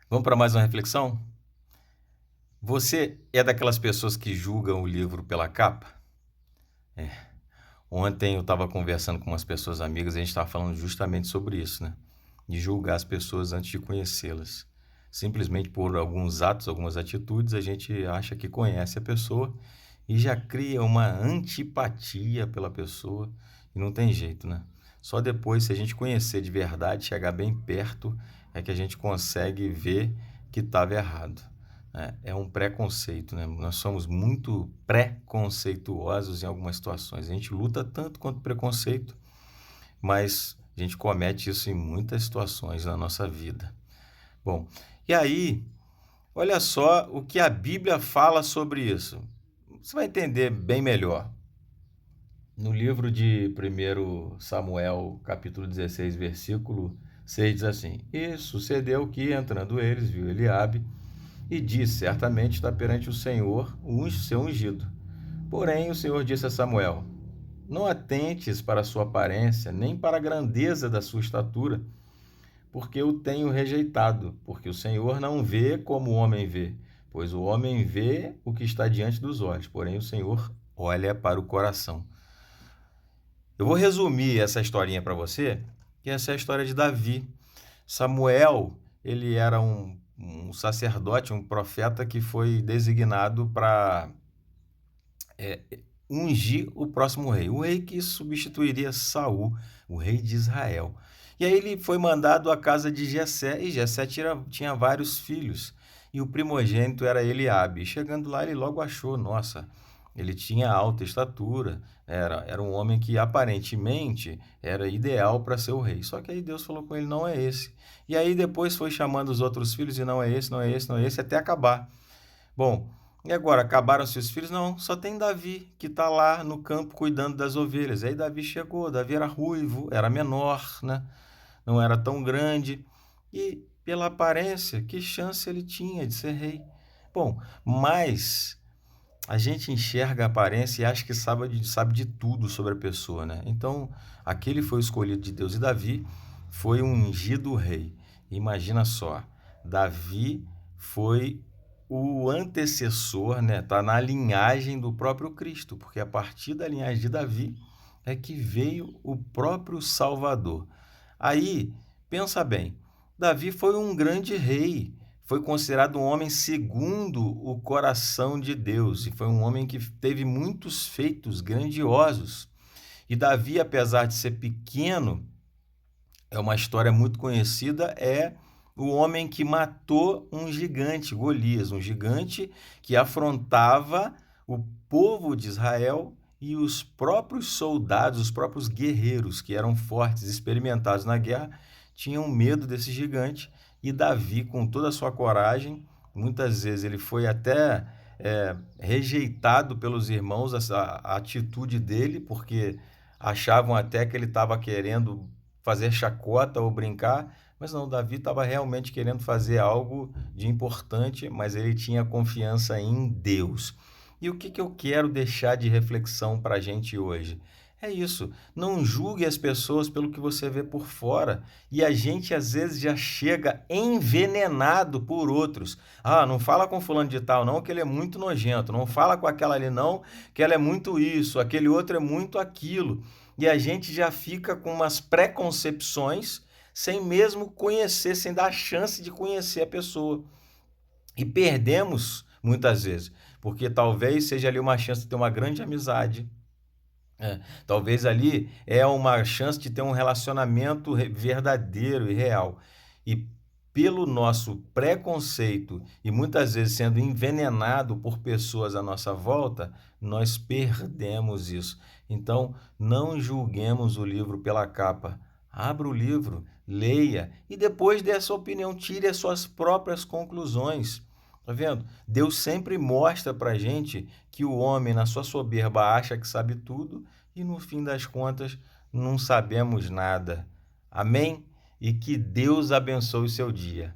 Vamos para mais uma reflexão? Você é daquelas pessoas que julgam o livro pela capa? É. Ontem eu estava conversando com umas pessoas amigas e a gente estava falando justamente sobre isso, né? De julgar as pessoas antes de conhecê-las. Simplesmente por alguns atos, algumas atitudes, a gente acha que conhece a pessoa e já cria uma antipatia pela pessoa e não tem jeito, né? Só depois, se a gente conhecer de verdade, chegar bem perto, é que a gente consegue ver que estava errado. É um preconceito, né? Nós somos muito preconceituosos em algumas situações. A gente luta tanto contra o preconceito, mas a gente comete isso em muitas situações na nossa vida. Bom, e aí, olha só o que a Bíblia fala sobre isso. Você vai entender bem melhor. No livro de 1 Samuel, capítulo 16, versículo 6, diz assim: E sucedeu que, entrando eles, viu Eliabe, e disse: Certamente está perante o Senhor o seu ungido. Porém, o Senhor disse a Samuel: Não atentes para a sua aparência, nem para a grandeza da sua estatura, porque o tenho rejeitado, porque o Senhor não vê como o homem vê, pois o homem vê o que está diante dos olhos, porém o Senhor olha para o coração. Eu vou resumir essa historinha para você, que essa é a história de Davi. Samuel, ele era um sacerdote, um profeta que foi designado para ungir o próximo rei, o rei que substituiria Saul, o rei de Israel. E aí ele foi mandado à casa de Jessé, e Jessé tinha vários filhos, e o primogênito era Eliabe. Chegando lá, ele logo achou, nossa, ele tinha alta estatura, era um homem que aparentemente era ideal para ser o rei. Só que aí Deus falou com ele, não é esse. E aí depois foi chamando os outros filhos, e não é esse, não é esse, não é esse, até acabar. Bom, e agora, acabaram-se os filhos? Não, só tem Davi, que está lá no campo cuidando das ovelhas. Aí Davi chegou, Davi era ruivo, era menor, né? Não era tão grande. E pela aparência, que chance ele tinha de ser rei? Bom, mas a gente enxerga a aparência e acha que sabe de tudo sobre a pessoa, né? Então, aquele foi o escolhido de Deus. E Davi foi um ungido rei. Imagina só, Davi foi o antecessor, né? Tá na linhagem do próprio Cristo, porque a partir da linhagem de Davi é que veio o próprio Salvador. Aí, pensa bem, Davi foi um grande rei, foi considerado um homem segundo o coração de Deus, e foi um homem que teve muitos feitos grandiosos. E Davi, apesar de ser pequeno, é uma história muito conhecida, é o homem que matou um gigante, Golias, um gigante que afrontava o povo de Israel e os próprios soldados, os próprios guerreiros que eram fortes, experimentados na guerra, tinham medo desse gigante. E Davi, com toda a sua coragem, muitas vezes ele foi até rejeitado pelos irmãos, a atitude dele, porque achavam até que ele estava querendo fazer chacota ou brincar, mas não, Davi estava realmente querendo fazer algo de importante, mas ele tinha confiança em Deus. E o que eu quero deixar de reflexão para a gente hoje? É isso, não julgue as pessoas pelo que você vê por fora. E a gente às vezes já chega envenenado por outros. Ah, não fala com fulano de tal não, que ele é muito nojento. Não fala com aquela ali não, que ela é muito isso, aquele outro é muito aquilo. E a gente já fica com umas preconcepções sem mesmo conhecer, sem dar a chance de conhecer a pessoa. E perdemos muitas vezes, porque talvez seja ali uma chance de ter uma grande amizade. Talvez ali é uma chance de ter um relacionamento verdadeiro e real. E pelo nosso preconceito e muitas vezes sendo envenenado por pessoas à nossa volta, nós perdemos isso. Então, não julguemos o livro pela capa. Abra o livro, leia e depois dê a sua opinião, tire as suas próprias conclusões. Tá vendo? Deus sempre mostra pra gente que o homem, na sua soberba, acha que sabe tudo e no fim das contas não sabemos nada. Amém? E que Deus abençoe o seu dia.